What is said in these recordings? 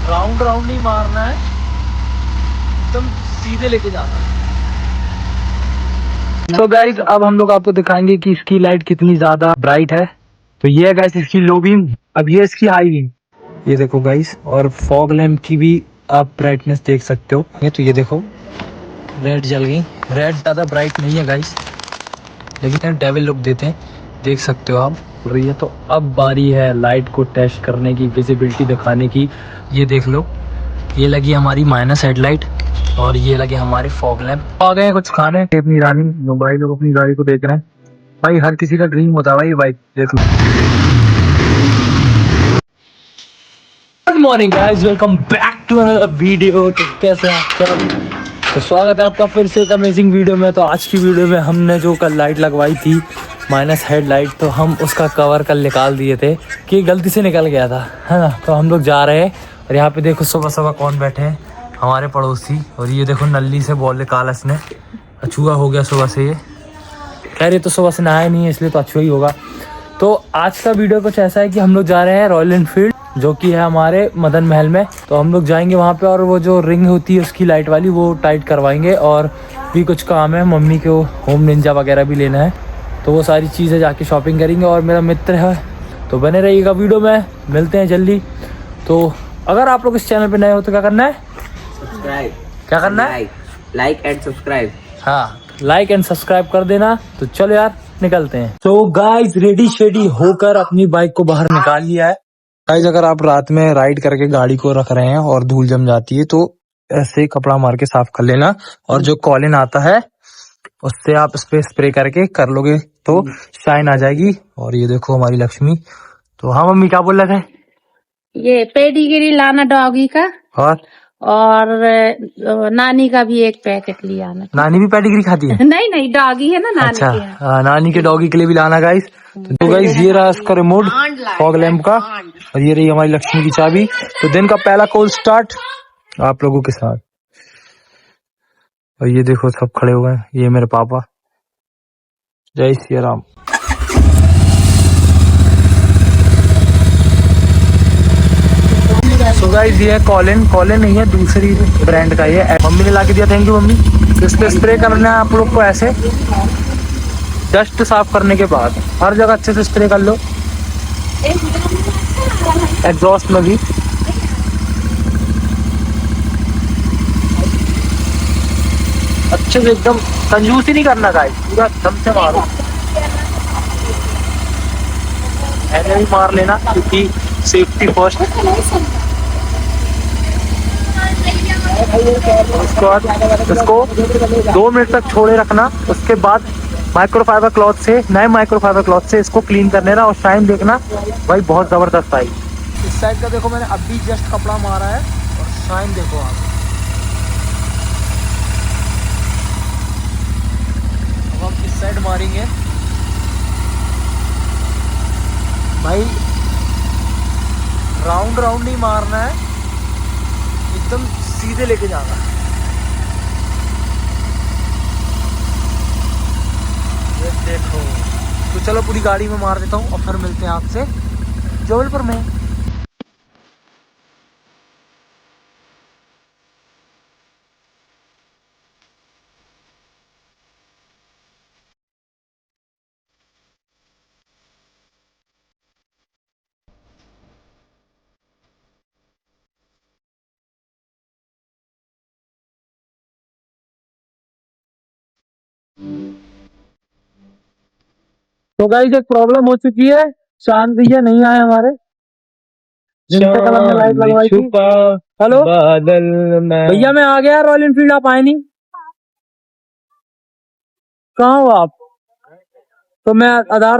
Round round नहीं मारना है, एकदम सीधे लेके जाना है। तो गाइस अब हम लोग आपको दिखाएंगे कि इसकी लाइट कितनी ज्यादा ब्राइट है। तो ये है गाइस इसकी लो बीम, अब ये इसकी हाई बीम। ये देखो गाइस, और फॉग लैम्प की भी आप ब्राइटनेस देख सकते हो। ये तो ये देखो रेड जल गई। रेड ज्यादा ब्राइट नहीं है गाइस, लेकिन डेविल लुक देते हैं, देख सकते हो आप। रही है तो अब बारी है लाइट को टेस्ट करने की, विजिबिलिटी दिखाने की। ये देख लो, ये लगी हमारी माइनस हेडलाइट और ये लगे हमारे फॉग लैम्प। आ गए कुछ खाने। अपनी रानी भाई लोग अपनी गाड़ी को देख रहे हैं। भाई हर किसी का ड्रीम होता है भाई बाइक देख लो। Good morning guys, welcome back to another video. तो कैसे हैं आप सब? तो स्वागत है आपका फिर से एक अमेजिंग वीडियो में। तो आज की वीडियो में हमने जो कल लाइट लगवाई थी माइनस हेडलाइट, तो हम उसका कवर कल निकाल दिए थे कि गलती से निकल गया था, है ना। तो हम लोग जा रहे हैं और यहाँ पे देखो सुबह सुबह कौन बैठे हैं, हमारे पड़ोसी। और ये देखो नल्ली से बोल काल ने अछुआ हो गया सुबह से। ये खैर ये तो सुबह से नहाया नहीं है इसलिए तो अछुआ ही होगा। तो आज का वीडियो कुछ ऐसा है कि हम लोग जा रहे हैं रॉयल एनफील्ड, जो कि है हमारे मदन महल में। तो हम लोग जाएंगे वहाँ पे और वो जो रिंग होती है उसकी लाइट वाली वो टाइट करवाएंगे। और भी कुछ काम है, मम्मी को होम निंजा वगैरह भी लेना है, तो वो सारी चीज़ें जाके शॉपिंग करेंगे। और मेरा मित्र है, तो बने रहिएगा वीडियो में, मिलते हैं जल्दी। तो अगर आप लोग इस चैनल पर नए हो तो क्या करना है? सब्सक्राइब। क्या करना है? Like and subscribe. हाँ, लाइक एंड सब्सक्राइब कर देना। तो चलो यार निकलते हैं। तो गाइस रेडी शेडी होकर अपनी बाइक को बाहर निकाल लिया है। गाइस अगर आप रात में राइड करके गाड़ी को रख रहे हैं और धूल जम जाती है तो ऐसे कपड़ा मार के साफ कर लेना। और जो कॉलिन आता है उससे आप इस पे स्प्रे करके कर लोगे तो शाइन आ जाएगी। और ये देखो हमारी लक्ष्मी। तो हाँ मम्मी क्या बोल रहे थे? ये पेडिग्री लाना डॉगी का, और नानी का भी एक पैकेट लिया आना। नानी भी पेडिग्री खाती है? नहीं नहीं, डॉगी है ना नानी अच्छा, के। नानी के डॉगी के लिए भी लाना गाइस। तो गाइस ये रहा इसका रिमोट फॉग लैम्प का, और ये रही हमारी लक्ष्मी की चाबी। तो दिन का पहला कॉल स्टार्ट आप लोगों के साथ। और ये देखो सब खड़े हुए हैं, ये मेरे पापा। जय श्री राम। सो गाइस ये है कॉलिन नहीं है, दूसरी ब्रांड का ये मम्मी ने ला के दिया। Thank you mummy. इस पे स्प्रे करना है आप लोग को ऐसे, डस्ट साफ करने के बाद हर जगह अच्छे से स्प्रे कर लो, एग्जॉस्ट में भी। अच्छे से एकदम कंजूसी नहीं करना गाइस, पूरा दम से मारो। ऐसे भी मार लेना क्योंकि सेफ्टी फर्स्ट। उसके बाद इसको 2 मिनट तक छोड़े रखना। उसके बाद माइक्रोफाइबर क्लॉथ से, नए माइक्रोफाइबर क्लॉथ से इसको क्लीन कर लेना। और शाइन देखना भाई बहुत जबरदस्त आई। इस साइड का देखो मैंने अभी जस्ट कपड़ा मारा है और शाइन देखो आप। अब हम इस साइड मारेंगे भाई, राउंड राउंड नहीं मारना है, एकदम सीधे लेके जाना है। ये देखो। तो चलो पूरी गाड़ी में मार देता हूँ और फिर मिलते हैं आपसे जबलपुर में। तो गाइस एक प्रॉब्लम हो चुकी है, चांद भैया नहीं आए हमारे, जिनसे कल हमने लाइट लगवाई थी। हेलो भैया, मैं आ गया रॉयल एनफील्ड, आप आए नहीं। कहाँ हो आप? तो मैं आधार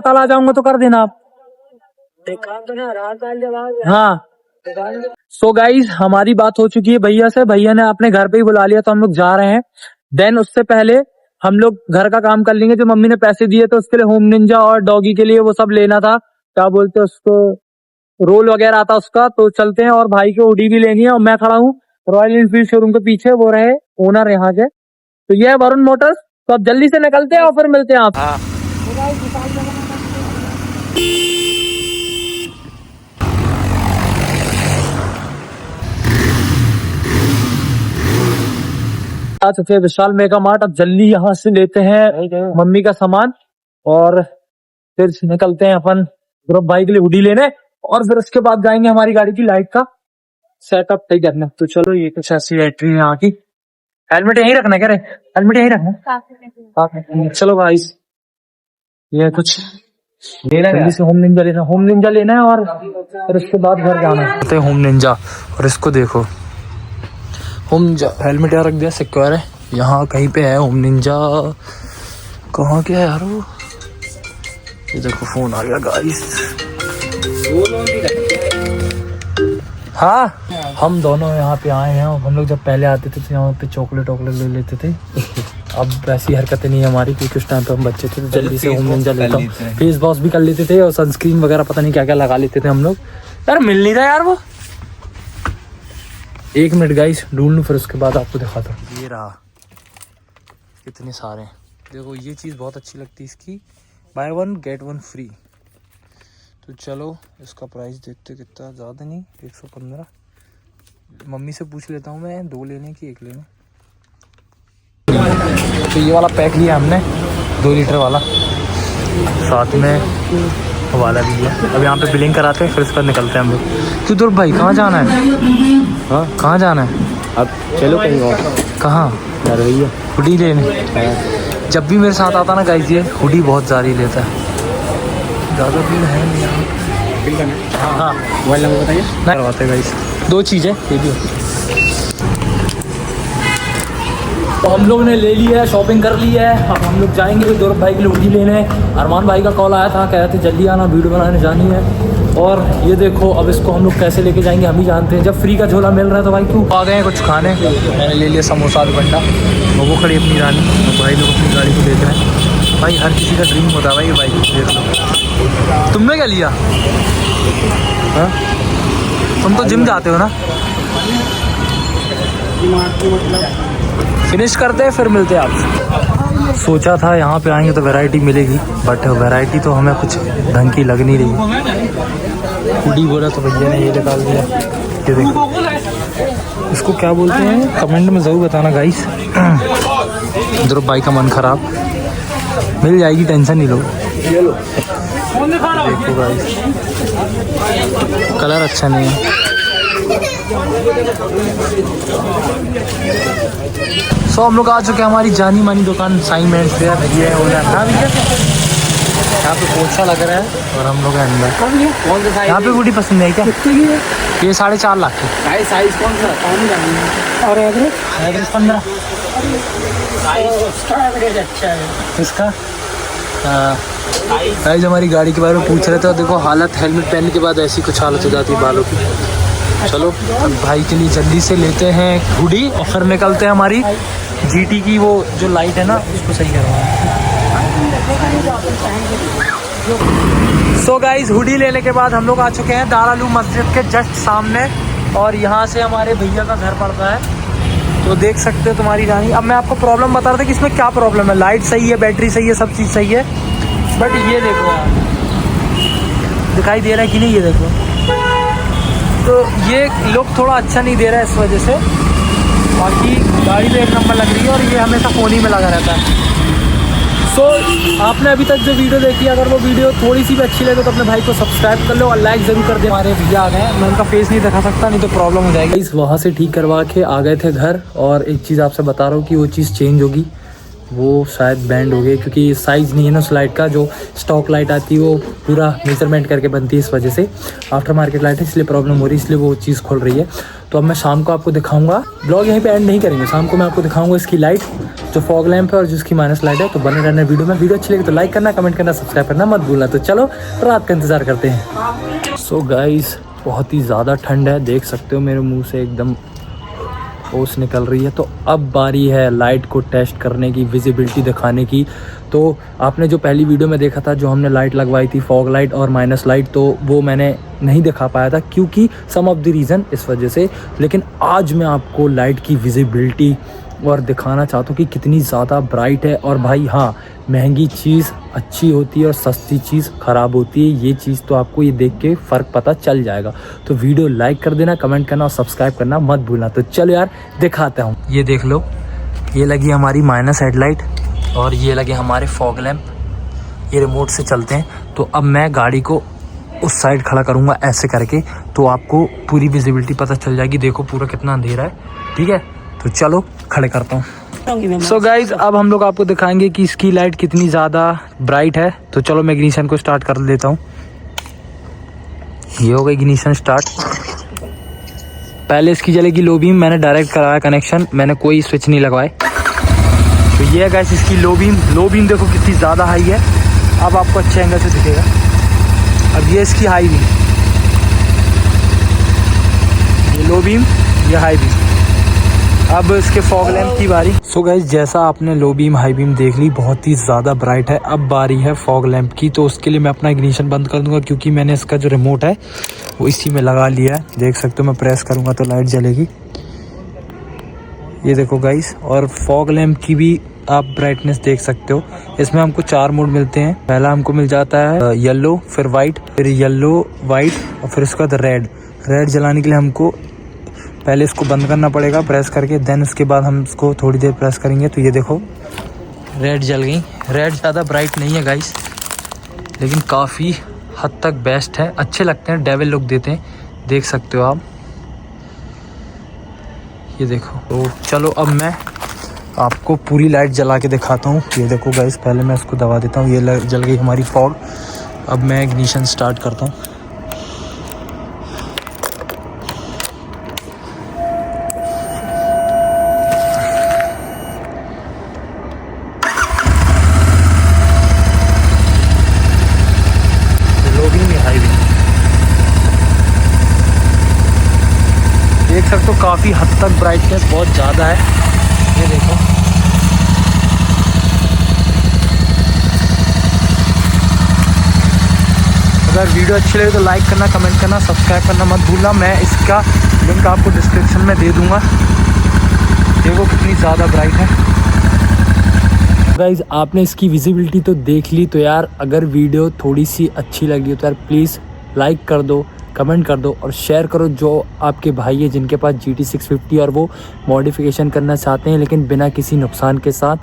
ताल आ जाऊंगा तो कर देना आप। हाँ। सो गाइस हमारी बात हो चुकी है भैया से, भैया ने अपने घर पे ही बुला लिया, तो हम लोग जा रहे हैं। देन उससे पहले हम लोग घर का काम कर लेंगे। जो मम्मी ने पैसे दिए तो उसके लिए होम निंजा और डॉगी के लिए वो सब लेना था, क्या बोलते हैं उसको, रोल वगैरह आता उसका। तो चलते हैं, और भाई को हुडी भी लेनी है। और मैं खड़ा हूँ रॉयल एनफील्ड शोरूम के पीछे, वो रहे ओनर यहाँ के। तो ये है वरुण मोटर्स। तो अब जल्दी से निकलते हैं और फिर मिलते हैं आप। आ चुके हैं विशाल मेगा मार्ट। अब जल्दी यहाँ से लेते हैं मम्मी का सामान और फिर निकलते हैं अपन ध्रुव भाई के लिए हुडी लेने, और फिर उसके बाद जाएंगे हमारी गाड़ी की लाइट का सेटअप तय करना। तो चलो ये कुछ ऐसी बैटरी है यहाँ की। हेलमेट यहीं रखना क्या रे? हेलमेट यहीं रखना। चलो गाइस ये कुछ जल्दी से होम निंजा लेना, होम निंजा लेना है और फिर उसके बाद घर जाना है। होम निंजा, और इसको देखो होम निंजा हेलमेट यहाँ रख दिया, सिक्योर है। यहाँ कहीं पे है होम निंजा, कहाँ क्या है यार वो? ये देखो फोन आ गया गाइस। हाँ हम दोनों यहाँ पे आए हैं। हम लोग जब पहले आते थे तो यहाँ पे चॉकलेट ले लेते थे। अब वैसी हरकतें नहीं हमारी, क्योंकि उस टाइम पे हम बच्चे थे तो जल्दी से होम निंजा लेता हूँ। फेस वॉश भी कर लेते थे और सनस्क्रीन वगैरह पता नहीं क्या क्या लगा लेते थे हम लोग। यार मिल नहीं रहा यार वो। 1 मिनट गाइस ढूंढ लूँ, फिर उसके बाद आपको दिखाता हूँ। ये रहा, कितने सारे देखो। ये चीज़ बहुत अच्छी लगती है इसकी, बाय 1 गेट 1 फ्री। तो चलो इसका प्राइस देखते, कितना ज़्यादा नहीं, 115। मम्मी से पूछ लेता हूँ मैं 2 लेने की 1 लेने। तो ये वाला पैक लिया हमने 2 लीटर वाला, साथ में वाला भी लिया। अब यहाँ पे बिलिंग कराते हैं, फिर इस पर निकलते हैं हम लोग। क्यों ध्रुव भाई कहाँ जाना है? हाँ कहाँ जाना है? अब चलो कहीं और। कहाँ? यार भैया हुडी लेने। जब भी मेरे साथ आता ना गाइस ये हुडी बहुत ज़्यादा लेता है। ज़्यादा भीड़ है नहीं यहाँ। हाँ मोबाइल नंबर बताइए। करवाते गाइस। 2 चीज़ें ये भी। तो हम लोग ने ले लिया है, शॉपिंग कर ली है। अब हम लोग जाएंगे तो ध्रुव भाई के लिए हुडी लेने। अरमान भाई का कॉल आया था, कह रहे थे जल्दी आना, वीडियो बनाने जानी है। और ये देखो अब इसको हम लोग कैसे लेके जाएंगे हम ही जानते हैं। जब फ्री का झोला मिल रहा है तो भाई क्यों। आ गए हैं कुछ खाने। मैंने ले लिया समोसा आलू बंडा, और वो खड़ी अपनी रानी, तो भाई लोग अपनी गाड़ी को देख रहे हैं। भाई हर किसी का ड्रीम होता है भाई, ये बाइक देख लो। तुमने क्या लिया? हाँ तुम तो जिम जाते हो ना। फिनिश करते हैं फिर मिलते हैं आपसे। सोचा था यहाँ पे आएंगे तो वैरायटी मिलेगी, बट वैरायटी तो हमें कुछ ढंग की लग नहीं रही। हुडी बोला तो भैया ने ये निकाल दिया। ये देखो इसको क्या बोलते हैं, कमेंट में ज़रूर बताना गाइस। ध्रुव भाई का मन खराब, मिल जाएगी टेंशन नहीं लो। देखो गाइस कलर अच्छा नहीं है। सो हम लोग आ चुके हैं हमारी जानी मानी दुकान साई मेंस फेयर। ये है ओनर। हाँ भैया यहाँ पे पोछा लग रहा है और हम लोग हैं अंदर। यहाँ पे गुड़ी पसंद है क्या? ये 4.5 लाख की। साइज कौन सा? और एवरेज 15। इसका गाइस हमारी गाड़ी के बारे में पूछ रहे थे। देखो हालत, हेलमेट पहनने के बाद ऐसी कुछ हालत हो जाती है बालों की। चलो अब भाई के लिए जल्दी से लेते हैं हुडी और फिर निकलते हैं हमारी जीटी की वो जो लाइट है ना उसको सही करवाना। सो गाइस हुडी लेने के बाद हम लोग आ चुके हैं दारालू मस्जिद के जस्ट सामने, और यहाँ से हमारे भैया का घर पड़ता है। तो देख सकते हो तुम्हारी रानी। अब मैं आपको प्रॉब्लम बता रहा था कि इसमें क्या प्रॉब्लम है। लाइट सही है, बैटरी सही है, सब चीज़ सही है, बट ये देखो यार दिखाई दे रहा है कि नहीं, ये देखो। तो ये लुक थोड़ा अच्छा नहीं दे रहा है इस वजह से। बाकी गाड़ी तो 1 नंबर लग रही है, और ये हमेशा फ़ोन ही में लगा रहता है। सो आपने अभी तक जो वीडियो देखी, अगर वो वीडियो थोड़ी सी भी अच्छी लगे तो अपने भाई को सब्सक्राइब कर लो और लाइक ज़रूर कर दे। हमारे भैया आ गए हैं, मैं उनका फेस नहीं दिखा सकता नहीं तो प्रॉब्लम हो जाएगी। इस वहाँ से ठीक करवा के आ गए थे घर, और एक चीज़ आपसे बता रहा हूँ कि वो चीज़ चेंज होगी। वो शायद बैंड हो गई, क्योंकि साइज़ नहीं है ना उस लाइट का। जो स्टॉक लाइट आती है वो पूरा मेजरमेंट करके बनती है, इस वजह से आफ्टर मार्केट लाइट है, इसलिए प्रॉब्लम हो रही है, इसलिए वो चीज़ खोल रही है। तो अब मैं शाम को आपको दिखाऊंगा। ब्लॉग यहीं पे एंड नहीं करेंगे, शाम को मैं आपको दिखाऊंगा इसकी लाइट जो फॉग लैंप है और जिसकी माइनस लाइट है। तो बने रहना वीडियो में। वीडियो अच्छी लगी तो लाइक करना, कमेंट करना, सब्सक्राइब करना मत भूलना। तो चलो रात का इंतज़ार करते हैं। सो गाइस बहुत ही ज़्यादा ठंड है, देख सकते हो मेरे मुँह से एकदम ओस निकल रही है। तो अब बारी है लाइट को टेस्ट करने की, विजिबिलिटी दिखाने की। तो आपने जो पहली वीडियो में देखा था, जो हमने लाइट लगवाई थी फॉग लाइट और माइनस लाइट, तो वो मैंने नहीं दिखा पाया था क्योंकि सम ऑफ द रीज़न इस वजह से। लेकिन आज मैं आपको लाइट की विजिबिलिटी और दिखाना चाहता हूँ कि कितनी ज़्यादा ब्राइट है। और भाई हाँ, महंगी चीज़ अच्छी होती है और सस्ती चीज़ ख़राब होती है, ये चीज़ तो आपको ये देख के फ़र्क पता चल जाएगा। तो वीडियो लाइक कर देना, कमेंट करना और सब्सक्राइब करना मत भूलना। तो चलो यार दिखाता हूँ। ये देख लो ये लगी हमारी माइनस हेडलाइट और ये लगे हमारे फॉग लैंप, ये रिमोट से चलते हैं। तो अब मैं गाड़ी को उस साइड खड़ा करूँगा ऐसे करके, तो आपको पूरी विजिबिलिटी पता चल जाएगी। देखो पूरा कितना अंधेरा है, ठीक है। तो चलो खड़े करता हूँ। सो गाइज अब हम लोग आपको दिखाएंगे कि इसकी लाइट कितनी ज़्यादा ब्राइट है। तो चलो मैं इग्निशन को स्टार्ट कर देता हूँ। ये हो गई इग्निशन स्टार्ट। पहले इसकी जलेगी लो बीम, मैंने डायरेक्ट कराया कनेक्शन, मैंने कोई स्विच नहीं लगवाए। तो ये है गाइस इसकी लो बीम। लो बीम देखो कितनी ज़्यादा हाई है, अब आपको अच्छे एंगल से दिखेगा। अब ये इसकी हाई बीम, ये लो बीम, ये हाई बीम। अब इसके फॉग लैंप की बारी। सो गाइस जैसा आपने लो बीम हाई बीम देख ली, बहुत ही ज़्यादा ब्राइट है। अब बारी है फॉग लैंप की। तो उसके लिए मैं अपना इग्निशन बंद कर दूंगा, क्योंकि मैंने इसका जो रिमोट है वो इसी में लगा लिया है। देख सकते हो मैं प्रेस करूंगा तो लाइट जलेगी, ये देखो गाइस। और फॉग लैंप की भी आप ब्राइटनेस देख सकते हो। इसमें हमको 4 मोड मिलते हैं। पहला हमको मिल जाता है येलो, फिर वाइट, फिर येलो वाइट, और फिर उसके बाद रेड। रेड जलाने के लिए हमको पहले इसको बंद करना पड़ेगा प्रेस करके, देन उसके बाद हम इसको थोड़ी देर प्रेस करेंगे। तो ये देखो रेड जल गई। रेड ज़्यादा ब्राइट नहीं है गाइस, लेकिन काफ़ी हद तक बेस्ट है, अच्छे लगते हैं, डेविल लुक देते हैं, देख सकते हो आप। ये देखो। तो चलो अब मैं आपको पूरी लाइट जला के दिखाता हूँ। ये देखो गाइस, पहले मैं इसको दबा देता हूँ। ये जल गई हमारी फॉग। अब मैं इग्निशन स्टार्ट करता हूँ। देख सकते हो काफ़ी हद तक ब्राइटनेस बहुत ज़्यादा है, ये देखो। अगर वीडियो अच्छी लगे तो लाइक करना, कमेंट करना, सब्सक्राइब करना मत भूलना। मैं इसका लिंक आपको डिस्क्रिप्शन में दे दूंगा। देखो कितनी ज़्यादा ब्राइट है गाइज। आपने इसकी विजिबिलिटी तो देख ली। तो यार अगर वीडियो थोड़ी सी अच्छी लगी हो तो यार प्लीज़ लाइक कर दो, कमेंट कर दो और शेयर करो। जो आपके भाई है जिनके पास GT 650 और वो मॉडिफिकेशन करना चाहते हैं लेकिन बिना किसी नुकसान के साथ,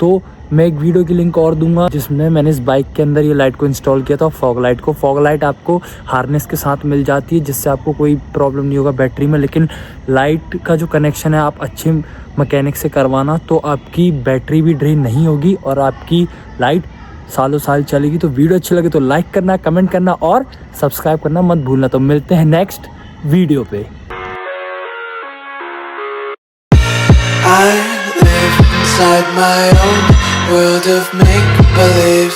तो मैं एक वीडियो की लिंक और दूंगा जिसमें मैंने इस बाइक के अंदर ये लाइट को इंस्टॉल किया था, फॉग लाइट को। फॉग लाइट आपको हार्नेस के साथ मिल जाती है, जिससे आपको कोई प्रॉब्लम नहीं होगा बैटरी में। लेकिन लाइट का जो कनेक्शन है आप अच्छे मैकेनिक से करवाना, तो आपकी बैटरी भी ड्रेन नहीं होगी और आपकी लाइट सालों साल चलेगी। तो वीडियो अच्छी लगे तो लाइक करना, कमेंट करना और सब्सक्राइब करना मत भूलना। तो मिलते हैं नेक्स्ट वीडियो पे। I live inside my own world of make-believe.